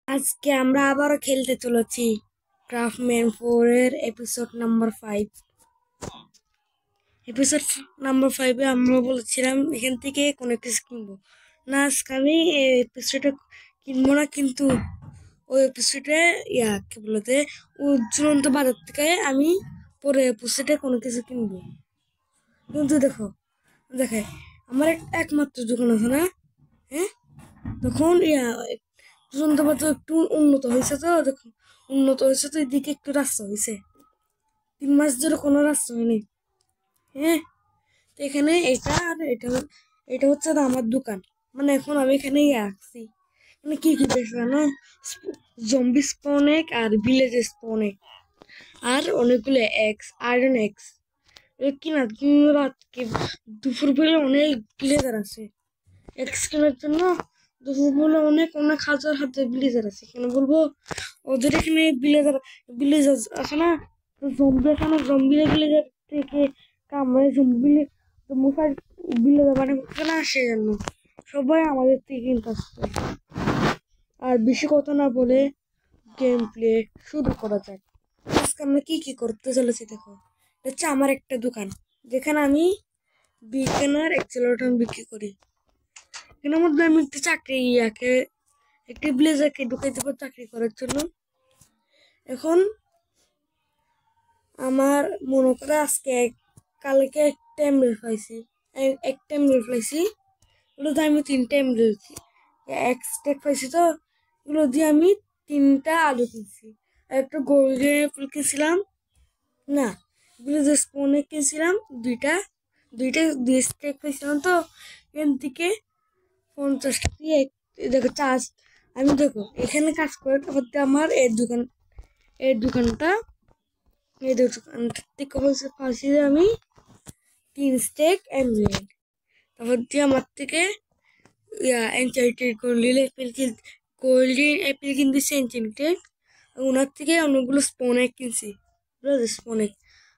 আজকে আমরা আবারও খেলতে চলেছি ক্রাফটম্যান 4 এর এপিসোড নাম্বার 5 আমরা বলেছিলাম এখান থেকে কোনো কিছু কিনবো না। আজকে আমি এই এপিসোডে কিনবো না, কিন্তু ওই এপিসোডে কি বলতে ঝুলন্ত বাজার থেকে আমি পরে এপিসোডে কোনো কিছু কিনবো। কিন্তু দেখে আমার একমাত্র দোকান আছে না। হ্যাঁ, তখন ঝুলন্ত বাজার একটু উন্নত হয়েছে, তো দেখো এদিকে একটু রাস্তা হয়েছে। 3 মাস ধরে কোনো রাস্তা হয়নি। হ্যাঁ, তো এখানে এটা আর এটা হচ্ছে না আমার দোকান। মানে এখন আমি এখানে আসছি, মানে কি কি পেয়েছে জানো? জম্বি স্পনেক আর ভিলেজ স্পনেক আর অনেকগুলো এক্স, আয়রন এক্স। কিনা রাত কি দুপুর বেলা অনেক ভিলেজার আছে। এক্স কেনার জন্য দুপুর বেলা অনেক অনেক হাজার হাজার ভিলেজার আছে। কেন বলবো, ওদের এখানে ভিলেজার আছে না, তো জম্বি আছে না, ভিলেজার থেকে কামড়ে মুসার ভিলেজার বানাতে না, সেই জন্য সবাই আমাদের থেকে কিনতে আসছে। আর বেশি কথা না বলে গেম প্লে শুরু করা যাক। আজকে আমরা কি কি করতে চলেছি দেখো। এটা হচ্ছে আমার একটা দোকান, যেখানে আমি বিজ্ঞানের এক্সেলেটর বিক্রি করি। এখানের মধ্যে আমি একটি চাকরি একটি ব্লেজারকে ঢুকাই দেবো চাকরি করার জন্য। এখন আমার মনে করে কালকে একটা এমরেল পাইছি, ওগুলো দিয়ে আমি 3টা এমরেল এক্সট্রাক্ট পাইছি। তো এগুলো দিয়ে আমি 3টা আলু কিনছি, আর একটা গোল্ডেন অ্যাপেল কিনছিলাম না, এগুলো যে স্পনে কিনছিলাম দুইটা দুইটা দুই স্টেক পাইছিলাম। তো এখান থেকে 50টা দিয়ে দেখো চার্জ। আমি এখানে কাজ করতে আমার এই দোকানটা থেকে পাইছি আমি 3 স্টেক এমলেট। তারপর দিয়ে আমার থেকে এনচান্টেড গোল্ডেন অ্যাপেল কিনতেছি এনচান্টেড। ওনার থেকে অনেকগুলো স্পনেক কিনছি, স্পনেক।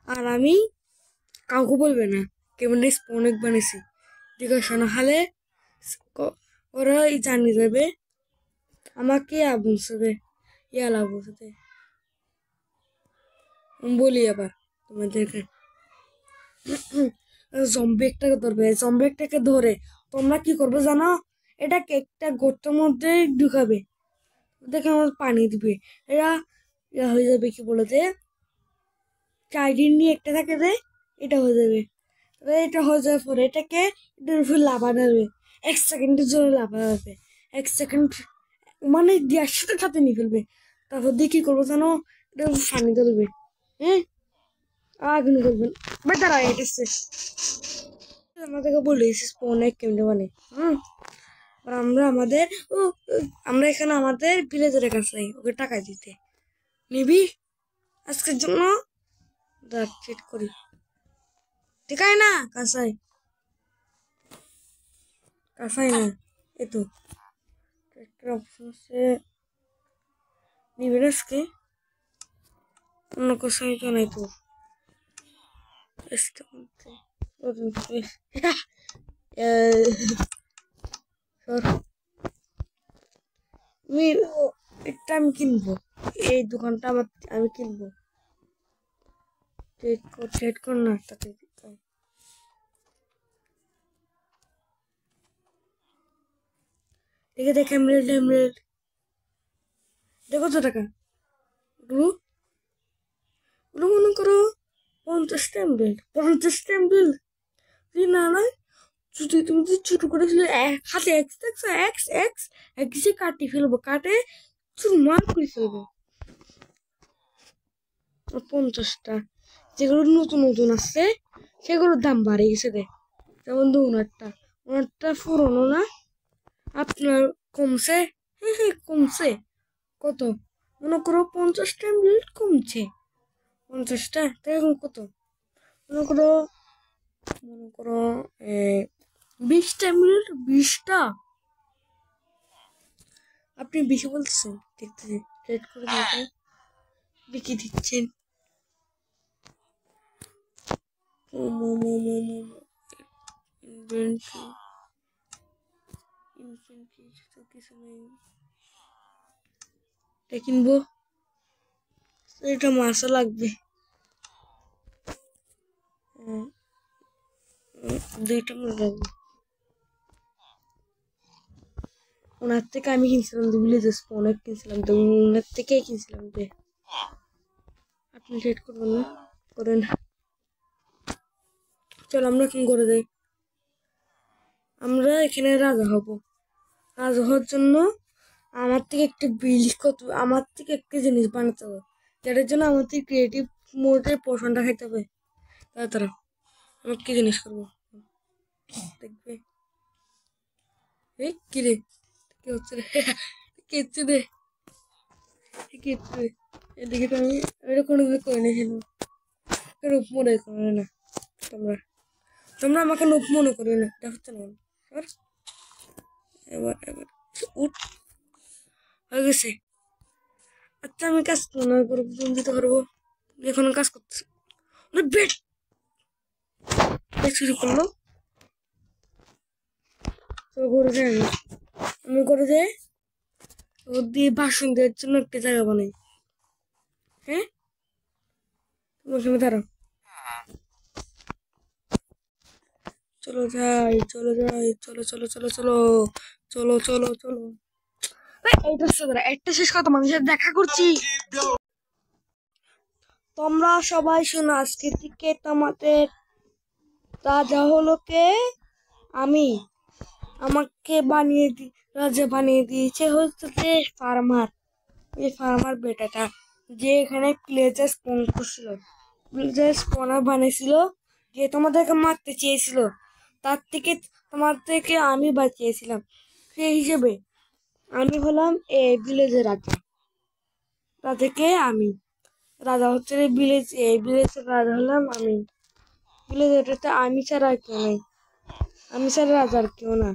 আর আমি কাউকে বলবে না কেমন স্পনেক বানিয়েছি, জিজ্ঞাসা না হলে ওরা জানিয়ে দেবে আমাকে বলছে। বলি আবার তোমাদেরকে, জম্বি একটাকে ধরে তোমরা কি করবে জানো? এটাকে একটা গর্তের মধ্যে ঢুকাবে, দেখে আমার পানি দিবে। এরা হয়ে যাবে কি বলে যে চাইডিন নিয়ে একটা থাকে যে এটা হয়ে যাবে। এটা হয়ে যাওয়ার পরে এটাকে এটার উপর লাফা দেবে, 1 সেকেন্ডের জন্য লাফা দেবে। 1 সেকেন্ড মানে 150টা সাথে নিয়ে ফেলবে। তারপর দিয়ে কি করবো জানো? এটা পানি তুলবে। হ্যাঁ, আগুন করবেন বেটারা এসেছে আমাদেরকে বলে অনেক কেমনে মানে। আর আমরা এখানে আমাদের ভিলেজের কাছে ওকে টাকা দিতে নিবি আজকের জন্য। চেক করি, ঠিক আছে না? কাঁসাই না, এতো একটা অপশন আছে নিবি আজকে, অন্য কোথাও তো নাই তো। এটা আমি কিনবো, এই দোকানটা আমি কিনবো। ট্রেড কর না, তাতে দেখে এমরেল্ড দেখো তো টাকা এগুলো মনে করো 50টা এমরেল্ড না নয়। তুমি যদি ছোট করে হাতে এক্সে কাটি ফেলবো, কাটে চুরমার করে ফেলবো। 50টা যেগুলো নতুন নতুন আসছে সেগুলোর দাম বাড়ে গেছে রে। যেমন ওনারটা পুরোনো না, আপনার কমছে। হ্যাঁ কমছে। কত মনে করো 50টা এমরেল্ড কমছে। 50টা তাই এখন কত মনে করো 20টা এমরেল্ড 20টা। আপনি বেশি বলছেন, দেখতে ট্রেড করে দেখেন বিক্রি দিচ্ছেন। কিছু নেই। এটা কিনবো, এটা মাছও লাগবে। 2টা মাছ লাগবে। ওনার থেকে আমি কিনছিলাম, ভিলেজের স্পনে কিনছিলাম, তো ওনার থেকেই কিনছিলাম। আপনি রেড করবেন না, করেন। চল আমরা কি করে যাই, আমরা এখানে রাজা হব। রাজা হওয়ার জন্য আমার থেকে একটা বিল্ড করতে হবে, আমার থেকে একটা জিনিস বানাতে হবে, যেটার জন্য আমার থেকে ক্রিয়েটিভ মোডে পোষণটা খাইতে হবে। তাড়াতাড়ি আমি কি জিনিস করবো দেখবে। এই কি রে, কি হচ্ছে রে, কেচ্ছে রে, কেচ্ছে রে। এদিকে তো আমি এটা কোনো কিছু করে নিয়েছি, রূপ মনে করে না। তোমরা তোমরা আমাকে রূপ মনে করি না, দেখতে না। এবার এবার উঠ হয়ে গেছে। আচ্ছা আমি কাজ না করে দিতে পারবো, এখন কাজ করতেছি। বেট শুরু করলো, তো ঘুরে যাই আমি ঘুরে যাই, ওর দিয়ে ভাষণ দেওয়ার জন্য একটা জায়গা বানাই। হ্যাঁ তোমার সঙ্গে দাঁড়াও, চলো যাই, চলো যাই, চলো চলো চলো চলো চলো চলো চলো। একটা শেষ কথা, মানুষের দেখা করছি। তোমরা সবাই শোনো, আজকে থেকে তোমাদের রাজা হলো কে? আমি। আমাকে রাজা বানিয়ে দিয়েছে হচ্ছে যে ফার্মার, এই ফার্মার বেটাটা, যে এখানে প্লেজার স্পন করছিল, প্লেজার স্পনার বানিয়েছিল, যে তোমাদেরকে মারতে চেয়েছিল, তার থেকে তোমার থেকে আমি বাঁচিয়েছিলাম। সেই হিসেবে আমি হলাম এই ভিলেজের রাজা। তাদেরকে আমি রাজা হচ্ছে এই ভিলেজের রাজা হলাম আমি। ভিলেজেরটা আমি ছাড়া আর কেউ নেই, আমি ছাড়া রাজা আর কেউ না,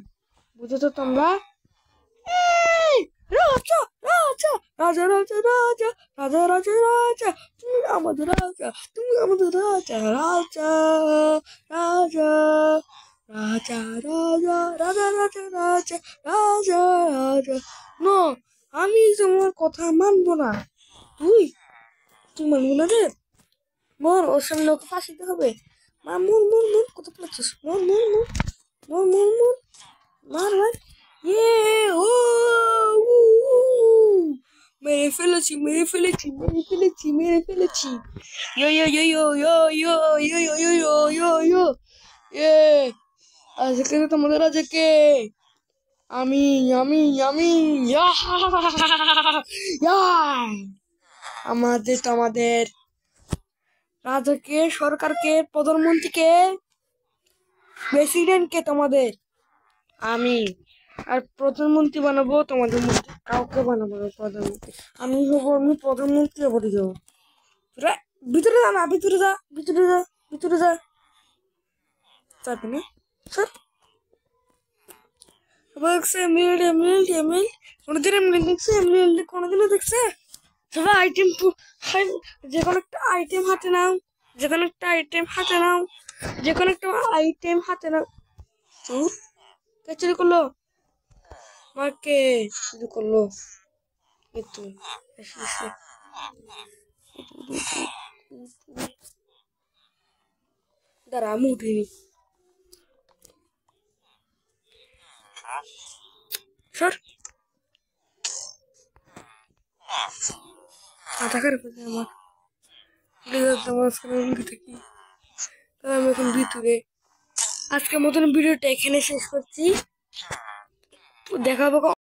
বুঝো তো তোমরা? রাজা রাজা রাজা রাজা রাজা রাজা রাজা রাজা, তুমি আমাদের রাজা, তুমি আমাদের রাজা, রাজা রাজা রাজা রাজা রাজা রাজা রাজা রাজা রাজা। না, আমি তোমার কথা মানবো না। তুই তুই মানবো না রে, মর, ওর সামনে ওকে ফাঁসি দিতে হবে। মা মর মর মর, কত পাচ্ছিস, মর মর মর মর মর মর, মার মার। ইয়ে ও মেরে ফেলেছি, মেরে ফেলেছি, মেরে ফেলেছি, মেরে ফেলেছি। ইয়ো ইয়ো ইয়ো ইয়ো ইয়ো ইয়ো ইয়ো ইয়ো ইয়ো ইয়ো ইয়ো ইয়ে। আজকে তোমাদের আজকে আমি আমি আমি আমাদের রাজাকে, সরকারকে, প্রধানমন্ত্রীকে, প্রেসিডেন্টকে তোমাদের আমি, আর প্রধানমন্ত্রী বানাবো তোমাদের মধ্যে কাউকে বানাবো না প্রধানমন্ত্রী। আমি হবো, আমি প্রধানমন্ত্রী বলে যাবো। তোরা ভিতরে যা না, ভিতরে যা, ভিতরে যা, ভিতরে যা, যাবে না স্যার। দেখছে এমএল এমএল এমএল, কোনোদিন এমএল দেখছে? এমএল কোনোদিনও দেখছে? সবাই আইটেম, যে কোনো একটা আইটেম হাতে নাও, যে কোনো একটা আইটেম হাতে নাও, যে কোনো একটা আইটেম হাতে নাও। চুপ, কে চুরি করলো? মাকে চুরি করলো একটু। দাঁড়া আমি উঠিনি, সর মাথা খারাপ হয়েছে আমার। আমি এখন ভিতরে। আজকের মতন ভিডিওটা এখানে শেষ করছি, দেখাবো।